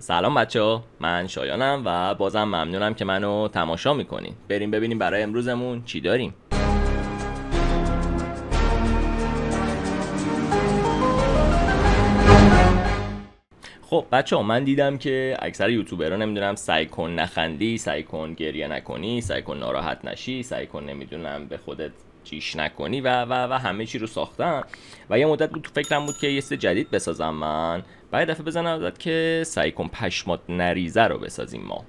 سلام بچه، من شایانم و بازم ممنونم که منو تماشا میکنین. بریم ببینیم برای امروزمون چی داریم. خب بچه ها، من دیدم که اکثر یوتیوبرها نمیدونم سعی کن نخندی، سعی کن گریه نکنی، سعی کن ناراحت نشی، سعی کن نمیدونم به خودت جیش نکنی و همه چی رو ساختم و یه مدت بود تو فکرم بود که یه سری جدید بسازم من. بعد دفعه بزنم عادت که سعی کن پشمات نریزه رو بسازیم ما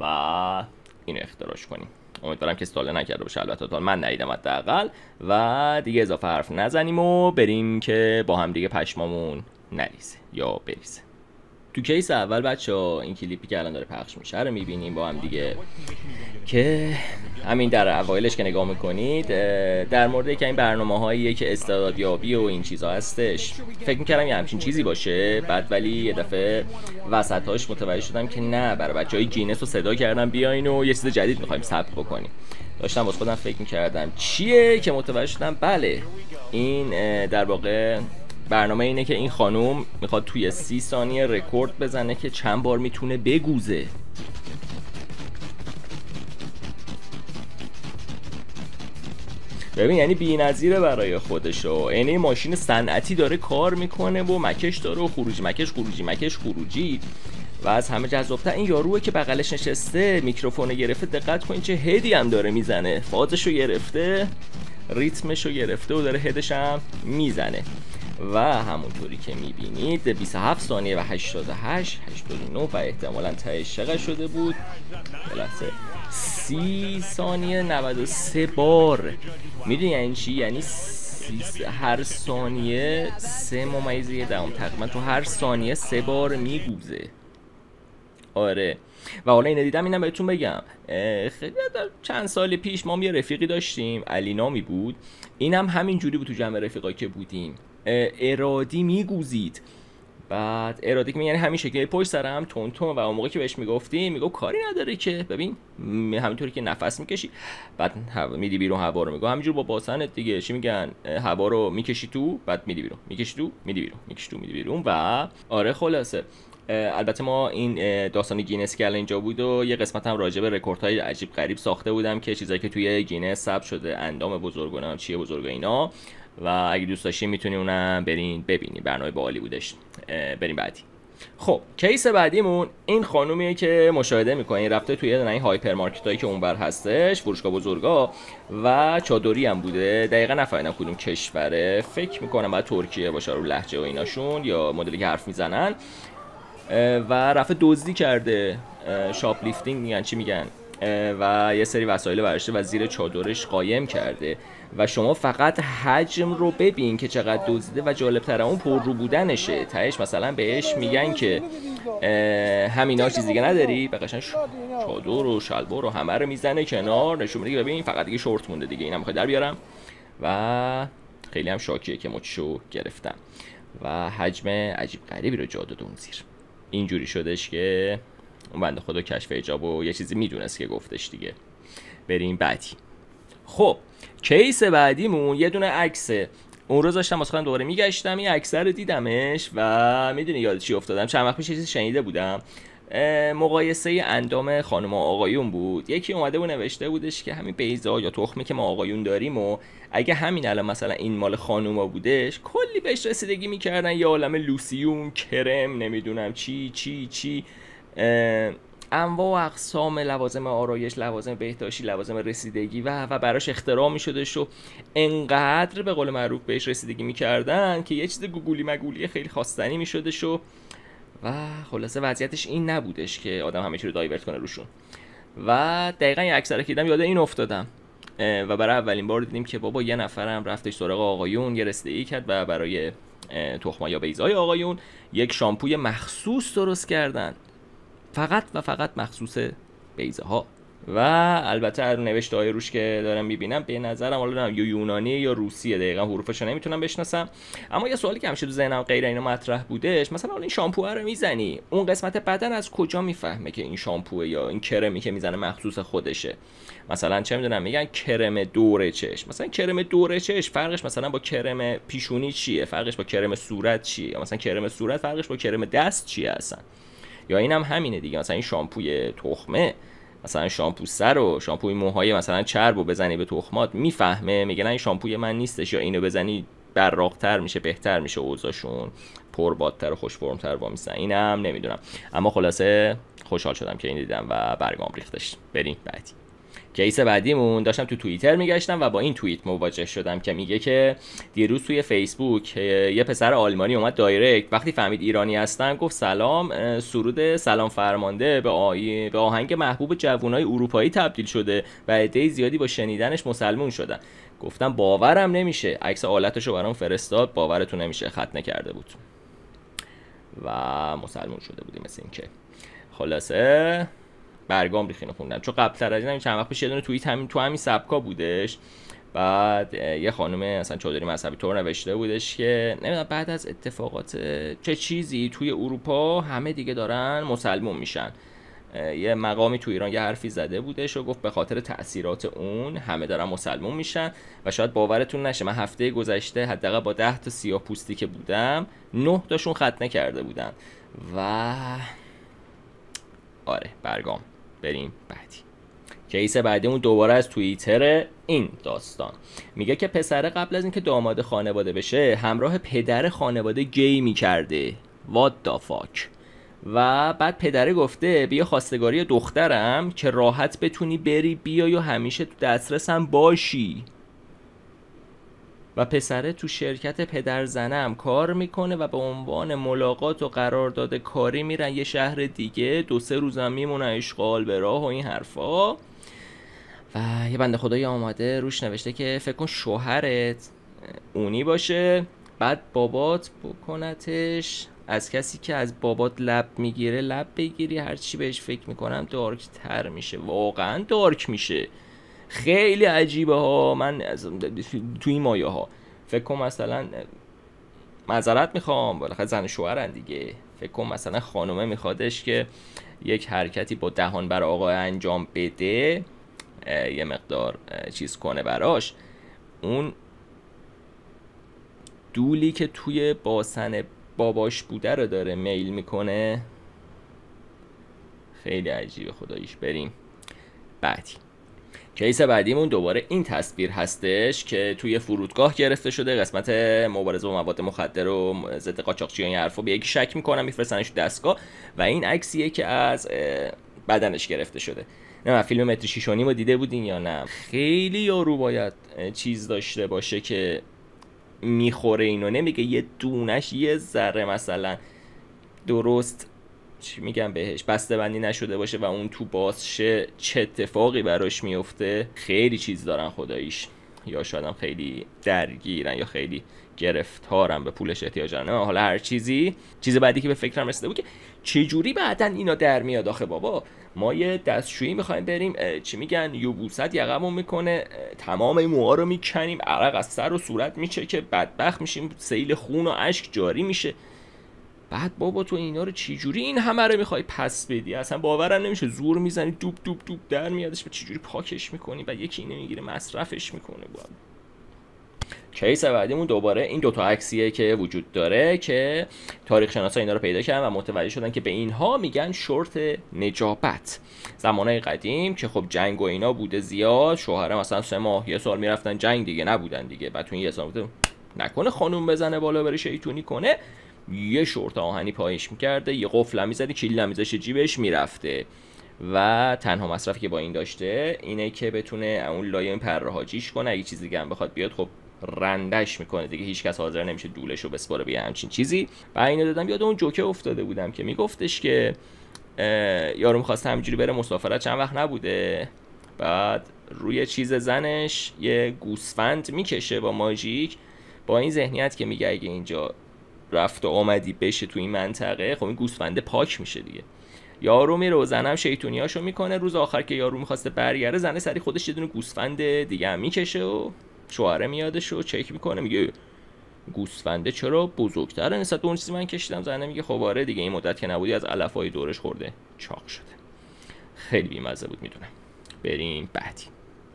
و اینو اختراعش کنیم. امیدوارم که ساله نکرده باشه، البته تا من ندیدم حداقل. و دیگه اضافه حرف نزنیم و بریم که با هم دیگه پشمامون نریزه یا بریزه. تو کیس اول بچه‌ها این کلیپی که الان داره پخش میشه رو میبینیم با هم دیگه که همین در اوایلش که نگاه میکنید در مورد که این برنامه‌هاییه که استعدادیابی و این چیزا هستش. فکر میکردم یه همچین چیزی باشه، بعد ولی یه دفعه وسطاش متوجه شدم که نه، برای بچهای گینس رو صدا کردم بیاین و یه چیز جدید میخوایم ثبت بکنیم. داشتم واسه خودم فکر میکردم چیه که متوجه شدم بله، این در واقع برنامه اینه که این خانوم میخواد توی 30 ثانیه رکورد بزنه که چند بار میتونه بگوزه. ببین یعنی بی‌نظیره برای خودشو، یعنی ماشین صنعتی داره کار میکنه و مکش داره و خروجی مکش خروجی مکش خروجی. و از همه جذاب‌تر این یاروه که بغلش نشسته میکروفون گرفته. دقت کن چه هدی هم داره میزنه، فازشو گرفته، ریتمشو گرفته و داره هدش هم میزنه. و همونطوری که میبینید 27 ثانیه و 88 89 و احتمالاً تهش چقدر شده بود؟ بلحظه 30 ثانیه 93 بار. میدونی یعنی چی؟ یعنی هر ثانیه 3.1 تقریبا تو هر ثانیه 3 بار میگوزه. آره. و حالا اینو دیدم اینم بهتون بگم، خیلی چند سال پیش ما یه رفیقی داشتیم، علی نامی بود. اینم همین جوری بود تو جمع رفیقایی که بودیم، ارادی میگوزید. بعد ارادی که یعنی همین شکلی پشت سر هم تون و اون موقع که بهش میگفتیم میگفت کاری نداره که ببین همینطوری که نفس میکشی بعد میدی بیرون هوا رو، میگه همینجور با باسنت دیگه چی میگن، هوا رو میکشی تو بعد میدی بیرون، میکشی تو میدی بیرون، میکشی تو میدی بیرون. و آره خلاصه البته ما این داستان گینس که الان اینجا بود و یه قسمت هم راجع به رکوردهای عجیب غریب ساخته بودم که چیزایی که توی گینس ثبت شده، اندام بزرگانم چیه بزرگ اینا. و اگه دوست داشتین میتونین اونم برین ببینین، برنامه باحالی بودش. بریم بعدی. خب کیس بعدیمون این خانومیه که مشاهده میکنین رفته توی این هایپرمارکتایی که اونور هستش، فروشگاه بزرگا، و چادری هم بوده. دقیقا نفهمیدم کدوم کشوره، فکر میکنم بعد ترکیه باشه رو لهجه و ایناشون یا مدلی که حرف میزنن. و رفته دزدی کرده، شاپ لیفتینگ میگن چی میگن، و یه سری وسایل برشته و زیر چادرش قایم کرده. و شما فقط حجم رو ببین که چقدر دزدیده و جالب‌تر اون پر رو بودنشه. تهش مثلا بهش میگن که همینا چیز دیگه نداری، بقیشن چادر و شلوار و همه رو میزنه کنار، نشون میده ببین فقط دیگه شورت مونده دیگه، اینم میخواد در بیارم. و خیلی هم شاکیه که مچشو گرفتم و حجم عجیب غریبی رو جا داده اون زیر. اینجوری شدش که اون بنده خدا کشف حجاب و یه چیزی میدونست که گفتش دیگه. بریم بعدی. خب کیس بعدیمون یه دونه عکسه. اون روز داشتم واسه خودم دوباره میگشتم این عکس رو دیدمش و میدونی یاد چی افتادم. چند وقت پیش چیزی شنیده بودم، مقایسه اندام خانم و آقایون بود. یکی اومده بود نوشته بودش که همین بیضا یا تخمی که ما آقایون داریم و اگه همین الان مثلا این مال خانوما بودش کلی بهش رسیدگی میکردن، یه عالمه لوسیوم، کرم، نمیدونم چی چی چی، انواع و اقسام لوازم آرایش، لوازم بهداشتی، لوازم رسیدگی و براش اختراع میشدش و انقدر به قول معروف بهش رسیدگی میکردن که یه چیز گوگولی مگولی خیلی خواستنی میشدش و خلاصه وضعیتش این نبودش که آدم همه چی رو دایورت کنه روشون. و دقیقاً یه عکس رو دیدم یاد این افتادم و برای اولین بار دیدیم که بابا یه نفرم رفتش سراغ آقایون، یه رسیدگی کرد و برای تخما یا بیضای آقایون یک شامپوی مخصوص درست کردن، فقط و فقط مخصوص بیضاها. و البته نوشته های روش که دارم میبینم به نظرم حالا یا یونانی یا روسیه، دقیقا حروفشو نمیتونم بشناسم. اما یه سوالی که همیشه تو ذهنم غیر اینا مطرح بودش، مثلا این شامپو رو میزنی اون قسمت بدن از کجا میفهمه که این شامپوه یا این کرمی که میزنه مخصوص خودشه؟ مثلا چه میدونم میگن کرم دور چشم، مثلا کرم دور چشم فرقش مثلا با کرم پیشونی چیه، فرقش با کرم صورت چیه، یا مثلا کرم صورت فرقش با کرم دست چیه اصلا؟ یا اینم همینه دیگه، مثلا این شامپوی تخمه، مثلا شامپو سر و شامپوی موهای مثلا چربو بزنی به تخمات میفهمه، میگه نه این شامپوی من نیستش، یا اینو بزنی براق‌تر میشه، بهتر میشه، اوضاعشون پربادتر و خوش فرم‌تر وامیسن. اینم نمیدونم، اما خلاصه خوشحال شدم که این دیدم و برگام ریختش. بریم بعدی. کیس بعدیمون داشتم تو توییتر میگشتم و با این توییت مواجه شدم که میگه که دیروز توی فیسبوک یه پسر آلمانی اومد دایرکت، وقتی فهمید ایرانی هستن گفت سلام، سرود سلام فرمانده به آهنگ محبوب جوانای اروپایی تبدیل شده و عده زیادی با شنیدنش مسلمون شدن. گفتم باورم نمیشه، عکس آلتشو برام فرستاد، باورتون نمیشه، ختنه کرده بود و مسلمون شده بودیم. مثل این که خلاصه برگام ریخینو خوندم، چون قبل تر از این چند وقت پیش یه دونه توییت همین تو همین سبکا بودش، بعد یه خانم اصلا چودری مذهبی طور نوشته بودش که نمیدونم بعد از اتفاقات چه چیزی توی اروپا همه دیگه دارن مسلمون میشن. یه مقامی تو ایران یه حرفی زده بودش و گفت به خاطر تأثیرات اون همه دارن مسلمون میشن و شاید باورتون نشه من هفته گذشته حداقل با 10 تا سیاه پوستی که بودم 9 تاشون ختنه کرده بودن و آره برگام. بریم بعدی. کیس بعدیمون دوباره از توییتر این داستان میگه که پسره قبل از اینکه داماد خانواده بشه همراه پدر خانواده گی میکرده. What the fuck. و بعد پدره گفته بیا خواستگاری دخترم که راحت بتونی بری بیای و همیشه تو دسترسم باشی. و پسره تو شرکت پدر زنم کار میکنه و به عنوان ملاقات و قرارداد کاری میرن یه شهر دیگه، 2-3 روزم میمونه اشغال به راه و این حرفا. و یه بنده خدایی آماده روش نوشته که فکر کن شوهرت اونی باشه، بعد بابات بکنتش از کسی که از بابات لب میگیره لب بگیری، هرچی بهش فکر میکنم دارک تر میشه، واقعا دارک میشه. خیلی عجیبه ها. من تو این مایه ها فکر کنم مثلا معذرت میخوام، بالاخره زن شوهرن دیگه، فکر کنم مثلا خانومه میخوادش که یک حرکتی با دهان بر آقا انجام بده، یه مقدار چیز کنه براش، اون دولی که توی باسن باباش بوده رو داره میل میکنه. خیلی عجیبه خداییش. بریم بعدی. کیس بعدیمون دوباره این تصویر هستش که توی فرودگاه گرفته شده، قسمت مبارزه با مواد مخدر و ضد قاچاقچی و این حرفا، به یکی شک میکنم میفرستنش دستگاه و این عکسیه که از بدنش گرفته شده. نه فیلم متر 6.5 رو دیده بودین یا نه؟ خیلی یارو باید چیز داشته باشه که میخوره اینو، نمیگه یه دونش یه ذره مثلا درست چی میگم بهش بسته بندی نشده باشه و اون تو بازشه چه اتفاقی براش میفته. خیلی چیز دارن خداییش، یا شاید هم خیلی درگیرن یا خیلی گرفتارن، به پولش احتیاج دارن. حالا هر چیزی. چیز بعدی که به فکرم رسیده بود که چه جوری بعدن اینا در میاد آخه بابا. ما یه دستشویی میخوایم بریم، چی میگن یوبوست یقمون میکنه، تمام این موها رو میکنیم، عرق از سر و صورت میچکه، بدبخت میشیم، سیل خون و اشک جاری میشه. بعد بابا تو اینا رو چی جوری این همه رو میخوای پس بدی؟ اصلا باورم نمیشه. زور میزنی دوب دوب دوب در میادش و چی جوری پاکش میکنی و یکی اینو میگیره مصرفش میکنه. کیس بعدیمون دوباره این دوتا عکسیه که وجود داره که تاریخ شناسا اینا رو پیدا کردن و متوجه شدن که به اینها میگن شورت نجابت. زمانهای قدیم که خب جنگ و اینا بوده زیاد، شوهر مثلا 3 ماه یه سال میرفتن جنگ دیگه نبودن دیگه، بعد تو این یه سال بوده نکنه خانوم بزنه بالا بره شیطونی کنه، یه شورت آهنی پایش میکرده، یه قفل میزده، کلید میذاشه جیبش میرفته و تنها مصرفی که با این داشته اینه که بتونه اون لایه این پره هاجیش کنه، اگه چیزی دیگه هم بخواد بیاد خب رندش میکنه دیگه، هیچ کس حاضر نمیشه دولشو بسپاره به همچین چیزی. و اینو دادم یاد اون جوکه افتاده بودم که میگفتش که یارو میخواست همینجوری بره مسافرت، چند وقت نبوده، بعد روی چیز زنش یه گوسفند میکشه با ماژیک، با این ذهنیت که میگه اگه اینجا رفت و آمدی بشه تو این منطقه خب این گوسفنده پاک میشه دیگه. یارو میره و زنم شیطونیاشو میکنه، روز آخر که یارو میخواسته برگره زنه سری خودش یه دونه گوسفند دیگه هم میکشه و شوهره میادش و چک میکنه، میگه گوسفنده چرا بزرگتره نسبت به اون چیزی من کشیدم؟ زنه میگه خب آره دیگه این مدت که نبودی از علفای دورش خورده چاق شده. خیلی بی‌مزه بود میدونم. بریم بعدی.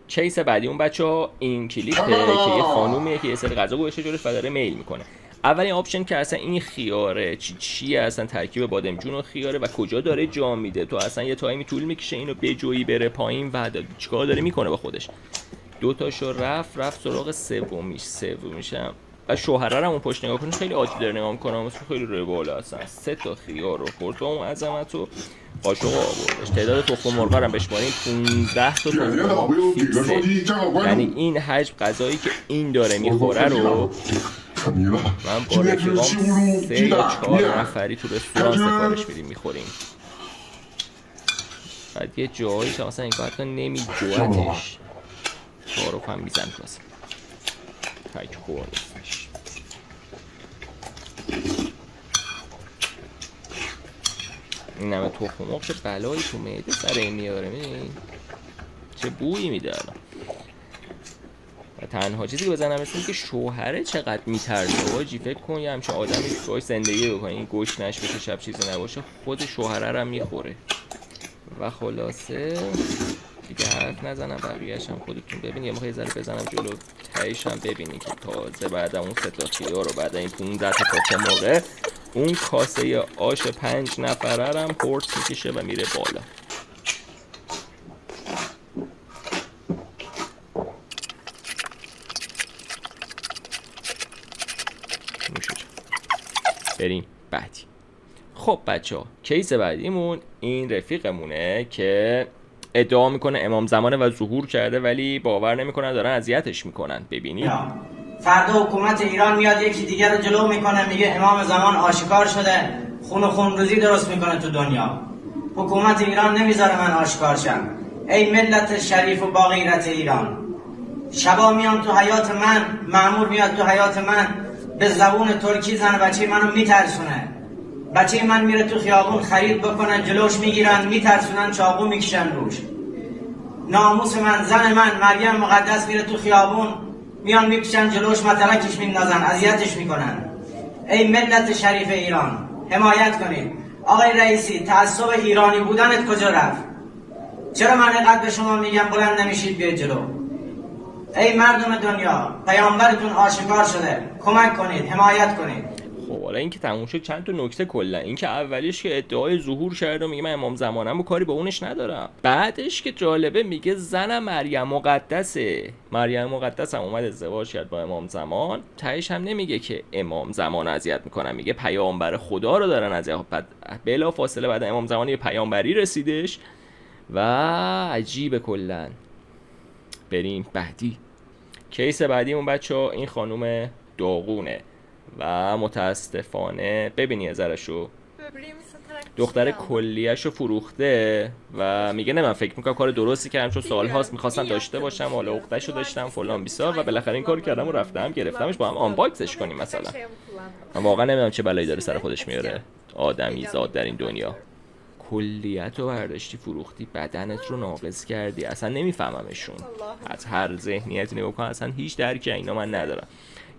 کیس بعدی اون بچه‌ها این کلیپه که یه خانومیه که یه سری غذا گوشه جلوش و داره میل میکنه. اولین آپشن که اصلا این خیاره چیه، اصلا ترکیب بادمجون و خیاره و کجا داره جا میده، تو اصلا یه تایمی طول میکشه اینو بجویی بره پایین و چیکار داره میکنه با خودش. دو تاشو رفت سراغ سومیشم و شوهره رو اون پشت نگاه کنید خیلی عادی داره نگاه میکنه، مثلا خیلی روی بالا اصلا 3 تا خیار رو خورد با اون عظمت و قاشق آوردش. تعداد تخم مرغ رو هم بشماریم 15 تا تخم مرغ فیکسه، یعنی این حجم غذایی که این داره میخوره رو من با رفیقام 3 یا 4 نفری تو رستوران سفارش میدیم میخوریم. بعد یه جایی که مثلا این که حتی نمیجوهتش تعارف هم میزن کاسه تک خور نیستش. این همه تخم مرغ چه بلایی تو معده سر این میاره، میدین چه بویی میده الان. و تنها چیزی که بزنم مثل که شوهره چقدر میترسه واجی. فکر کن یه همچه آدمی باش زندگی بکنه این گوش نش بشه شب چیزی نباشه خود شوهره رو هم میخوره. و خلاصه دیگه حرف نزنم بقیه‌اش هم خودتون ببینید. یه موقع یه ذره بزنم جلو تهش هم ببینید که تازه بعد اون 3 تا خیار رو بعد این 15 تا تخم مرغ اون کاسه آش 5 نفره هم هورت میکشه و میره بالا. بریم بعدی. خب بچه ها کیس بعدیمون این رفیقمونه که ادعا میکنه امام زمانه و ظهور کرده ولی باور نمیکنن دارن اذیتش میکنن. ببینید فردا حکومت ایران میاد یکی دیگر رو جلو میکنه میگه امام زمان آشکار شده، خونریزی درست میکنه تو دنیا. حکومت ایران نمیذاره من آشکار شم. ای ملت شریف و با غیرت ایران، شبا میان تو حیات من، مأمور میاد تو حیات من به زبون ترکی زن بچه منو میترسونه. بچه من میره تو خیابون خرید بکنن جلوش میگیرن میترسونن چاقو میکشن روش. ناموس من، زن من مریم مقدس میره تو خیابون میان میکشن جلوش متلکش میندازن اذیتش میکنن. ای ملت شریف ایران حمایت کنید. آقای رئیسی تعصب ایرانی بودنت کجا رفت؟ چرا من اینقدر به شما میگم بلند نمیشید بیاید جلو؟ ای مردم دنیا پیامبرتون آشکار شده، کمک کنید، حمایت کنید. خب حالا این که تموم شد چند تا نکته کلا. این که اولیش که ادعای ظهور کرده و میگه من امام زمانم و کاری با اونش ندارم. بعدش که جالبه میگه زنم مریم مقدسه، مریم مقدس هم اومد ازدواج کرد با امام زمان. تهش هم نمیگه که امام زمان اذیت میکنن، میگه پیامبر خدا رو دارن اذیت. بلا فاصله بعد امام زمان یه پیامبری رسیدش و عجیبه کلا. بریم بعدی. کیس بعدیمون بچه‌ها این خانم داغونه و متاسفانه ببینی یه ذره‌شو دختر کلیه‌شو فروخته و میگه نه من فکر میکنم کار درستی کردم چون سال‌هاست میخواستم داشته باشم، حالا عقده‌شو داشتم فلان بیسار و بالاخره این کارو کردم و رفتم گرفتمش با هم آنباکسش کنیم مثلا. من واقعا نمیدونم چه بلایی داره سر خودش میاره آدمی زاد در این دنیا. کلیت رو برداشتی فروختی، بدنت رو ناقص کردی، اصلا نمیفهممشون. از هر ذهنیتی نگاه کن اصلا هیچ درکی اینا من ندارم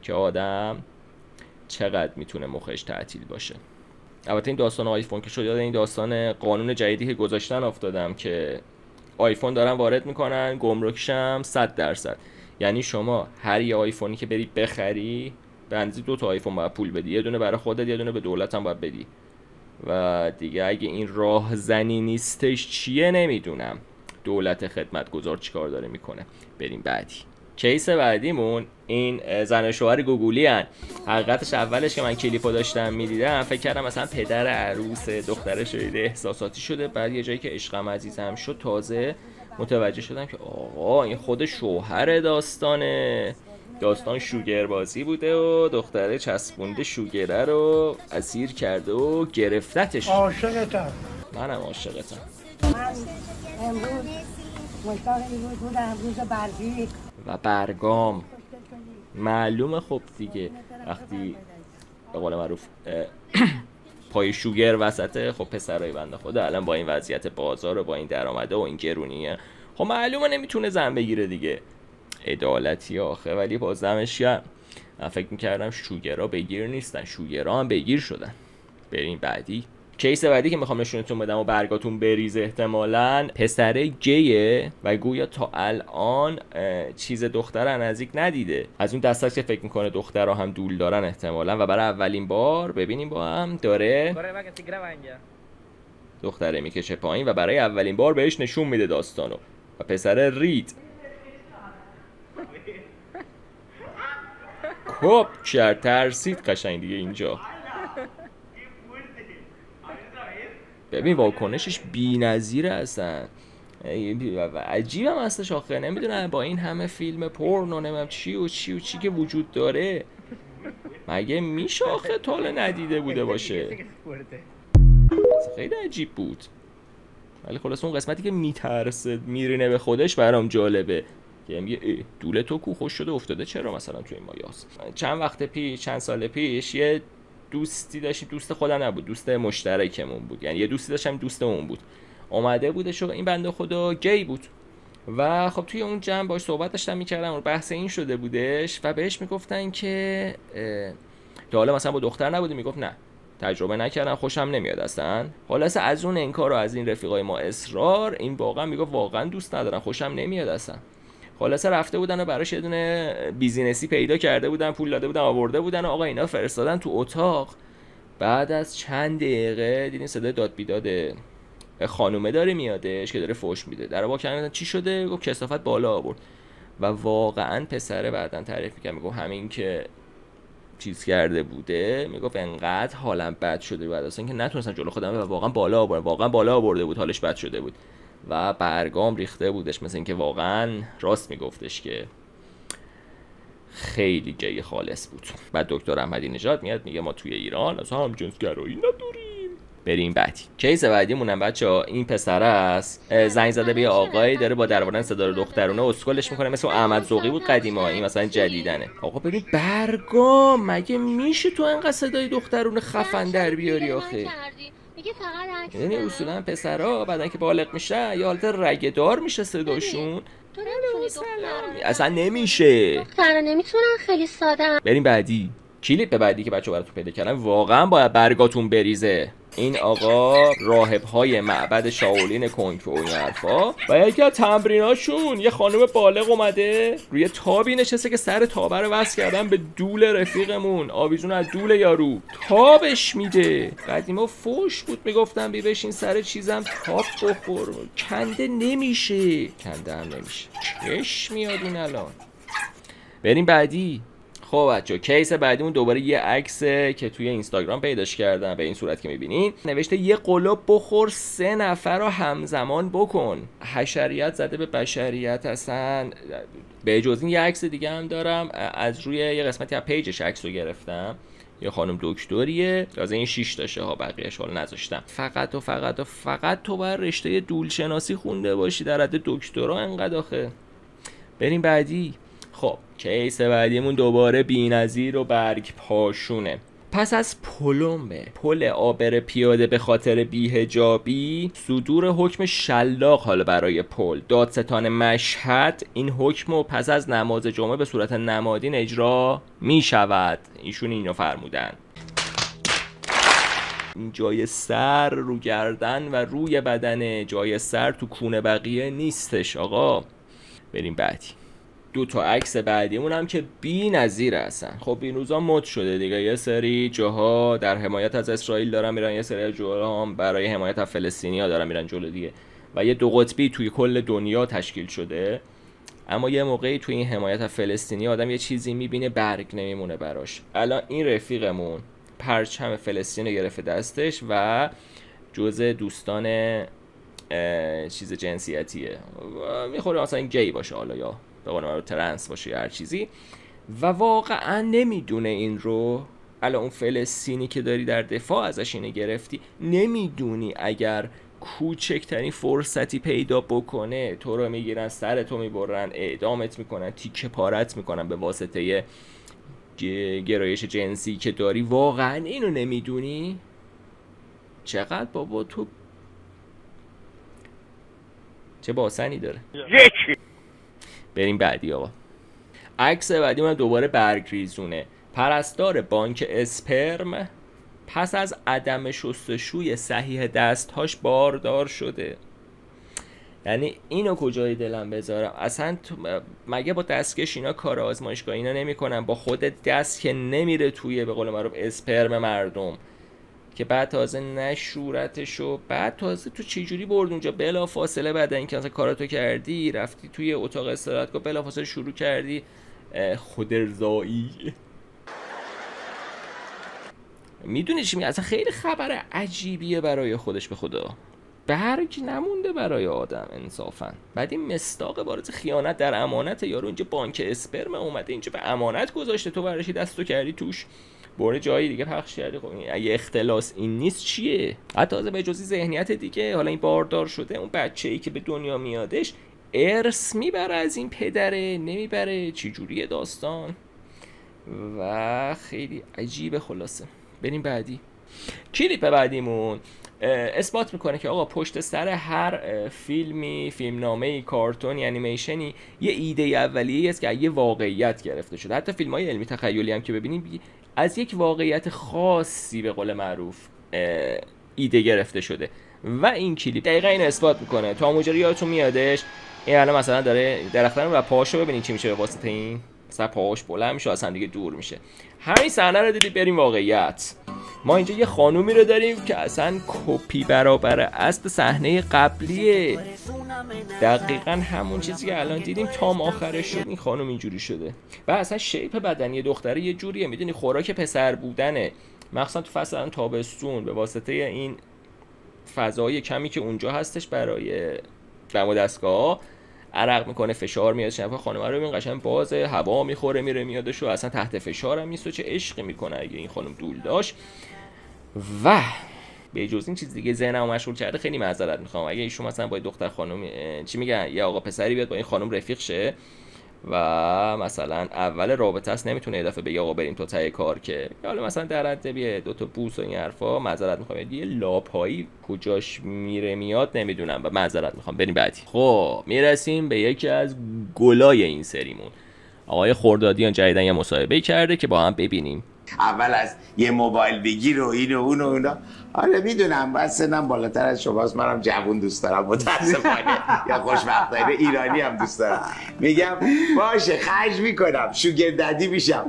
که آدم چقدر میتونه مخش تعطیل باشه. البته این داستان آیفون که شد یاد این داستان قانون جدیدی که گذاشتن افتادم که آیفون دارن وارد میکنن گمرکشم 100%. یعنی شما هر یه آیفونی که بری بخری به اندازه 2 تا آیفون باید پول بدی، یه دونه برای خودت یه دونه به دولت هم باید بدی. و دیگه اگه این راهزنی نیستش چیه نمیدونم دولت خدمتگزار چیکار داره میکنه. بریم بعدی. کیس بعدیمون این زن شوهر گوگولی هن. حقیقتش اولش که من کلیپو داشتم میدیدم فکر کردم مثلا پدر عروس دختره شده احساساتی شده، بعد یه جایی که عشقم عزیزم شد تازه متوجه شدم که آقا این خود شوهر داستان شوگر بازی بوده و دختره چسبونده شوگره رو اسیر کرده و گرفتتش. عاشقتم. منم عاشقتم. من امروز مشتاق این بودم روز برگی و برگام معلومه. خب دیگه وقتی به قول معروف پای شوگر وسطه، خب پسرای بنده خدا الان با این وضعیت بازار و با این درآمده و این گرونیه خب معلومه نمیتونه زن بگیره دیگه. عدالتی آخه. ولی بازمش کرد من فکر میکردم شوگرها بگیر نیستن، شوگرها هم بگیر شدن. بریم بعدی. کیس بعدی که میخوام نشونتون بدم و برگاتون بریزه احتمالاً پسر گیه و گویا تا الان چیز دختر نزدیک ندیده. از اون دستاست که فکر میکنه دخترها هم دول دارن احتمالاً و برای اولین بار ببینیم با هم داره دختره میکشه پایین و برای اولین بار بهش نشون میده داستانو و پسر رید کپ کرد ترسید قشنگ دیگه اینجا. ببین واکنشش بی‌نظیره اصلا، عجیبم هستش آخه. نمیدونم با این همه فیلم پورنو نمیدونم چی و چی و چی که وجود داره مگه میشه آخه تا ندیده بوده باشه. خیلی عجیب بود. ولی خلاص اون قسمتی که میترسه میرینه به خودش برام جالبه که میگه دوله تو کو خوش شده افتاده چرا مثلا تو این مایاس. چند سال پیش یه دوستی داشتیم، دوست خودم نبود، دوست مشترکمون بود، یعنی یه دوستی داشتم دوستمون بود، اومده بودش و این بنده خدا گی بود و خب توی اون جمع باهاش صحبت داشتم میکردم و بحث این شده بودش و بهش میگفتن که تا حالا مثلا با دختر نبودی؟ میگفت نه تجربه نکردم خوشم نمیاد اصلا. خلاصه از اون انکار و از این رفیقای ما اصرار این واقعا میگفت واقعا دوست ندارم خوشم نمیاد اصلا. خلاصه رفته بودن و براش یه دونه بیزینسی پیدا کرده بودن، پول داده بودن، آورده بودن و آقا اینا فرستادن تو اتاق. بعد از چند دقیقه دیدین صدای داد بیداد خانومه داره میادش که داره فحش میده. در واقع کردن چی شده؟ گفت کثافت بالا آورد و واقعا پسره بعدن تعریف می‌کرد، میگفت همین که چیز کرده بوده، میگفت انقدر حالم بد شده بعد از اینکه نتونستم جلو خودم و واقعا بالا آورده بود، حالش بد شده بود و برگام ریخته بودش، مثل اینکه واقعا راست میگفتش که خیلی گی خالص بود. بعد دکتر احمدی نژاد میاد میگه ما توی ایران اصلا هم جنسگرایی نداریم. بریم بعدی. کیس بعدیمونم بچه‌ها این پسره است، زنگ زده به آقایی داره با دربارن صدا دخترونه اسکلش میکنه، مثل احمد ذوقی بود قدیما، این مثلا جدیدنه. آقا ببین برگام مگه میشه تو انقدر صدای دخترونه خفن در بیاری آخه؟ میگه فقط یعنی اصولا پسرها بعدن که بالغ میشن یا حالت رگه‌دار میشه صداشون. تو نمیتونی اصلا نمیشه. دخترا نمیتونن خیلی ساده. بریم بعدی. کلیپ بعدی که بچه‌ها براتون پیدا کردم واقعا باید برگاتون بریزه. این آقا راهب‌های معبد شاولین کنگ و این حرفا و یکی از تمریناشون یه خانم بالغ اومده روی تابی نشسته که سر تابه رو وصل کردن به دول رفیقمون، آویزون از دول یارو تابش میده. قدیما فوش بود میگفتن بی بشین سر چیزم تاب بخور، کنده نمیشه، کنده هم نمیشه. چش میاد این الان. بریم بعدی. خب بچه‌ها کیس بعدیمون دوباره یه عکسه که توی اینستاگرام پیداش کردم به این صورت که می‌بینین. نوشته یه قلوب بخور 3 نفر رو همزمان بکن. حشریت زده به بشریت اصلا. به جز این یه عکس دیگه هم دارم از روی یه قسمتی از پیجش عکس رو گرفتم. یه خانم دکتریه، تازه این 6 تاشه ها، بقیه‌اش حالا نذاشتم. فقط تو باید رشته دولشناسی خونده باشی در حد دکترا انقدر آخه. بریم بعدی. خب کیس بعدیمون دوباره بی‌نظیر و برگ پاشونه. پس از پل عابر پیاده به خاطر بی‌حجابی صدور حکم شلاق حالا برای پل، دادستان مشهد این حکم رو پس از نماز جمعه به صورت نمادین اجرا می شود. ایشون اینو فرمودن. این جای سر رو گردن و روی بدن، جای سر تو کونه بقیه نیستش آقا. بریم بعدی. 2 تا عکس بعدیمون هم که بی‌نظیر هستن. خب این روزا مد شده دیگه، یه سری جاها در حمایت از اسرائیل دارن میرن، یه سری جاها هم برای حمایت از فلسطینی‌ها دارن میرن جلو دیگه و یه 2 قطبی توی کل دنیا تشکیل شده. اما یه موقعی توی این حمایت از فلسطینی آدم یه چیزی میبینه برگ نمیمونه براش. الان این رفیقمون پرچم فلسطین رو گرفته دستش و جزء دوستان چیز جنسیتیه، میخوره مثلا گی باشه حالا یا به قول معروف ترنس باشه یا هر چیزی و واقعا نمیدونه این رو. الان اون فلسطینی که داری در دفاع ازش اینو گرفتی، نمیدونی اگر کوچکترین فرصتی پیدا بکنه تو رو میگیرن، سرتو میبرن، اعدامت میکنن، تیکه پارت میکنن به واسطه گرایش جنسی که داری. واقعا اینو نمیدونی؟ چقدر بابا تو چه باسنی داره. بریم بعدی آقا. عکس بعدی من دوباره برگ ریزونه. پرستار بانک اسپرم پس از عدم شستشوی صحیح دستهاش باردار شده. یعنی اینو کجای دلم بذارم؟ اصلا مگه با دستکش اینا کار آزمایشگاه اینا نمی‌کنن؟ با خود دست که نمیره توی به قول معروف اسپرم مردم که بعد تازه نشورتشو، بعد تازه تو چجوری برد اونجا بلا فاصله بعد اینکه مثلا کاراتو کردی رفتی توی اتاق استراحتگاه بلا فاصله شروع کردی خودارضایی. میدونی چی میگه؟ اصلا خیلی خبر عجیبیه برای خودش به خدا. برگ نمونده برای آدم انصافا. بعد این مصداق بارز خیانت در امانت. یارو اینجا بانک اسپرم اومده اینجا به امانت گذاشته، تو برشی دستو کردی توش برای جایی دیگه پخش کردی. خب اگه اختلاس این نیست چیه؟ حتی تازه به جزی ذهنیت دیگه، حالا این باردار شده اون بچه‌ای که به دنیا میادش ارث میبره از این پدره نمیبره، چی جوریه داستان؟ و خیلی عجیبه. خلاصه بریم بعدی. کلیپ بعدیمون اثبات میکنه که آقا پشت سر هر فیلمی، فیلمنامه‌ای، کارتونی، انیمیشنی یه ایده اولیه‌ای است که یه واقعیت گرفته شده. حتی فیلم‌های علمی تخیلی هم که ببینیم از یک واقعیت خاصی به قول معروف ایده گرفته شده و این کلیپ دقیقاً این اثبات میکنه. تا مجری یادتون میادش این الان مثلا داره درختن و پاهاشو ببینید چی میشه به واسطه این مثلا پاهاش بلند میشه اصلا دیگه دور میشه. همین صحنه رو دیدید. بریم واقعیت. ما اینجا یه خانومی رو داریم که اصلا کپی برابر است صحنه قبلیه، دقیقاً همون چیزی که الان دیدیم تا آخرش شد. این خانوم اینجوری شده و اصلا شیپ بدنی دختره یه جوریه. میدونی خوراک پسر بودنه، مخصوصا تو فصل تابستون به واسطه این فضای کمی که اونجا هستش برای دم و دستگاه عرق میکنه، فشار میاد. شنفه خانم رو ببین قشنگ بازه، هوا میخوره میره میادش و اصلا تحت فشار هم نیست و چه عشقی میکنه اگه این خانم دول داشت. و به جز این چیز دیگه ذهنمو مشغول کرده. خیلی معذرت میخوام اگه ایشون مثلا با دختر خانم چی میگن یه آقا پسری بیاد با این خانم رفیق شه و مثلا اول رابطه است نمیتونه یه دفعه بگه آقا بریم تو ته کار که حالا مثلا درنده بیه دو تا بوس و این حرفا. معذرت میخوام یه لاپایی کجاش میره میاد نمیدونم و معذرت میخوام. بریم بعدی. خب میرسیم به یکی از گلای این سریمون. آقای خردادیان جدیدن یه مصاحبه کرده که با هم ببینیم. اول از یه موبایل بگیر و این و اون و اونا. آره میدونم بس سنم بالاتر از شماست، منم جوون دوست دارم متاسفانه یا خوشبختانه ایرانی هم دوست دارم. میگم باشه خرج میکنم شوگر ددی میشم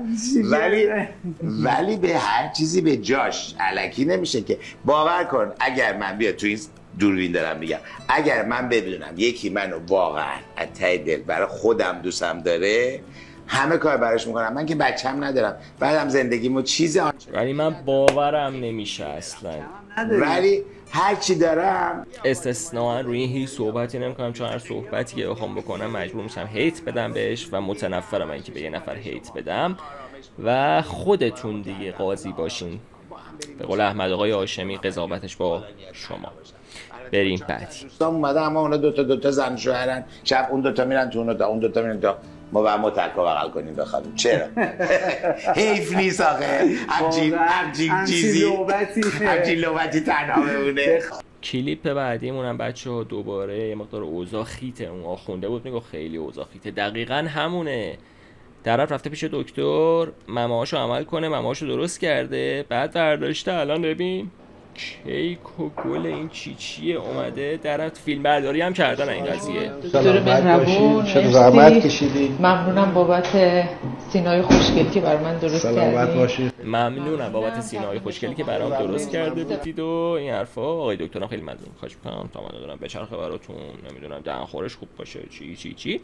ولی به هر چیزی به جاش. الکی نمیشه که. باور کن اگر من بیا تو این دوربین دارم میگم اگر من بدونم یکی منو واقعا از ته دل برای خودم دوستم داره همه کار براش میکنم. من که بچه‌م ندارم، بعدم زندگیمو چیز ولی من باورم نمیشه اصلا. ولی هر چی دارم استثناء روی هیچ صحبتی نمیکنم، چون هر صحبتی که بخوام بکنم مجبور میشم هیت بدم بهش و متنفرم اینکه به یه نفر هیت بدم. و خودتون دیگه قاضی باشین. به قول احمد آقای هاشمی قضاوتش با شما. بریم بعدی. دوستان اومده اما اونا دوتا زن شوهرن، شب اون دوتا میرن تو اون دوتا میرن تو ما با متکا بغل کنیم بخوابیم. چرا؟ حیف نیست آخه همچین چیزی همچین لوبتی تنها بمونه. کلیپ بعدیمون هم بچه‌ها دوباره یه مقدار اوضاع خیته. اون آخونده بود میگه خیلی اوضاع خیته. دقیقاً همونه. طرف رفته پیش دکتر ممه‌هاشو عمل کنه، ممه‌هاشو درست کرده، بعد برداشته الان ببین کیک و گل این چیه اومده درت فیلم برداری هم کردن این قضیه. دکتر مهربون چه زحمت کشیدی. ممنونم بابت سینای خوشگلی که برای من درست کردی. سلامت باشی. ممنونم بابت سینای خوشگلی که برام درست کرده بودید و این حرفا. آقای دکترم خیلی ممنون. خواهش می‌کنم تا من دارم بچرخه براتون نمیدونم دهن خورش خوب باشه چی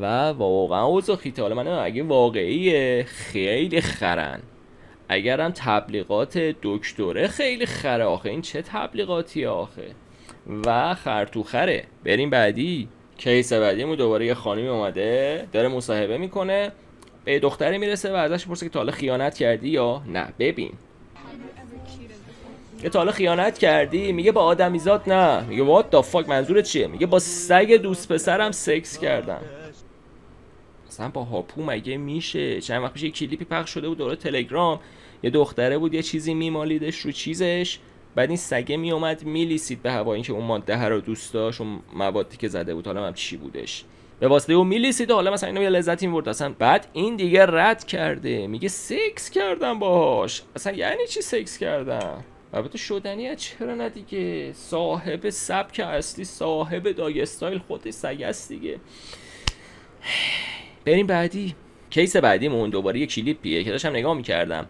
و واقعا اوضاع خیته. حالا من اگه واقعی خیلی خرن، اگرم تبلیغات دکتره خیلی خره. آخه این چه تبلیغاتی آخه و خرطوخره. بریم بعدی. کیس بعدیمون دوباره یه خانمی اومده داره مصاحبه میکنه، به دختری میرسه و ازش میپرسه که تا حالا خیانت کردی یا نه. ببین که تا حالا خیانت کردی؟ میگه با آدمیزاد نه. میگه what the fuck منظورت چیه؟ میگه با سگ دوست پسرم سکس کردم. اصلا با هاپو مگه میشه؟ چند وقت پیش یه کلیپی پخش شده بود دوره تلگرام، یه دختره بود یه چیزی میمالیدش رو چیزش، بعد این سگه میومد میلیسید به هوا، اینکه اون ماده رو دوست داشت، اون موادی که زده بود، حالا هم چی بودش به واسطه اون میلیسید، حالا مثلا اینو یه لذتی می‌برد اصلا. بعد این دیگه رد کرده، میگه سکس کردم باهاش. اصلا یعنی چی سکس کردم؟ البته شدنیه، چرا نه دیگه، صاحب سبک اصلی، صاحب داگ استایل خودش سگ است دیگه. بریم بعدی. کیس بعدیمون دوباره یه کلیپیه که داشتم نگاه میکردم.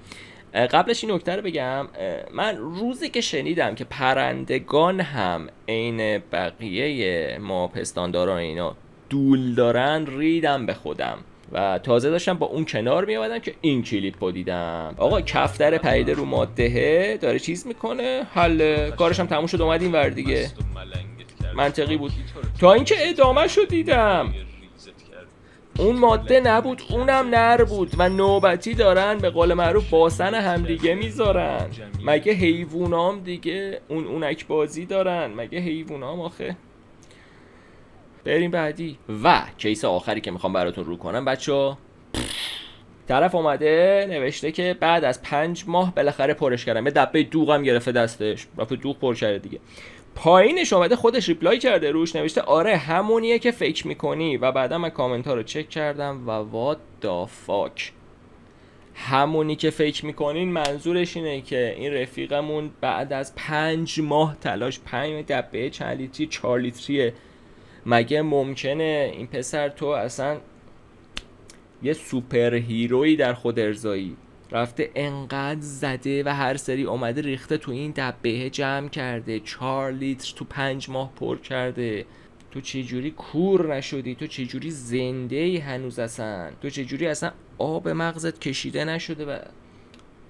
قبلش این نکته رو بگم، من روزی که شنیدم که پرندگان هم عین بقیه ما پستانداران اینا دول دارن، ریدم به خودم و تازه داشتم با اون کنار میامدم که این کلیپ رو دیدم. آقا کفتر پریده رو مادهه داره چیز میکنه، حل کارش هم تموم شد، اومد این ور دیگه. منطقی بود تا اینکه ادامهش رو دیدم، اون ماده نبود، اونم نر بود و نوبتی دارن به قول معروف باسن همدیگه میذارن. مگه حیوانام دیگه اونک بازی دارن؟ مگه حیوانام آخه؟ بریم بعدی. و کیس آخری که میخوام براتون رو کنم بچه‌ها، طرف اومده نوشته که بعد از 5 ماه بالاخره پرش کردم، یه دبه دوغم گرفته دستش، رفته دوغ پر کرده دیگه. پایینش اومده خودش ریپلای کرده، روش نوشته آره همونیه که فکر میکنی. و بعدا من کامنت ها رو چک کردم و what the fuck، همونی که فکر میکنین منظورش اینه که این رفیقمون بعد از 5 ماه تلاش، 5 دبه چند لیتری 4 لیتریه. مگه ممکنه این پسر تو اصلا یه سوپر هیرویی در خود ارضایی رفته انقدر زده و هر سری اومده ریخته تو این دبه جمع کرده، 4 لیتر تو 5 ماه پر کرده. تو چجوری کور نشدی؟ تو چجوری زنده ای هنوز؟ اصلا تو چجوری اصلا آب مغزت کشیده نشده؟ و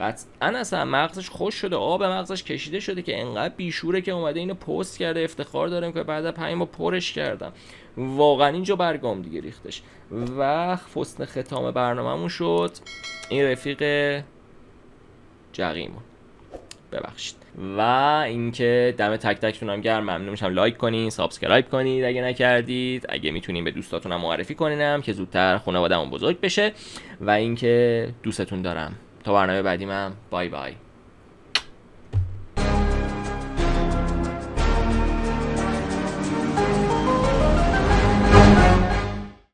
قطعا اصلا مغزش خوش شده، آب مغزش کشیده شده که انقدر بیشوره که اومده اینو پست کرده، افتخار دارم که بعد از 5 ماه پرش کردم. واقعا اینجا برگام دیگه ریختش. و فصل ختام برنامه‌مون شد این رفیق جقیمون، ببخشید. و اینکه دم تک تکتونم گرم، ممنون میشم لایک کنین، سابسکرایب کنید اگه نکردید، اگه میتونین به دوستاتونم معرفی کنینم که زودتر خانواده‌مون بزرگ بشه. و اینکه دوستتون دارم. تا برنامه بعدیم هم بای بای.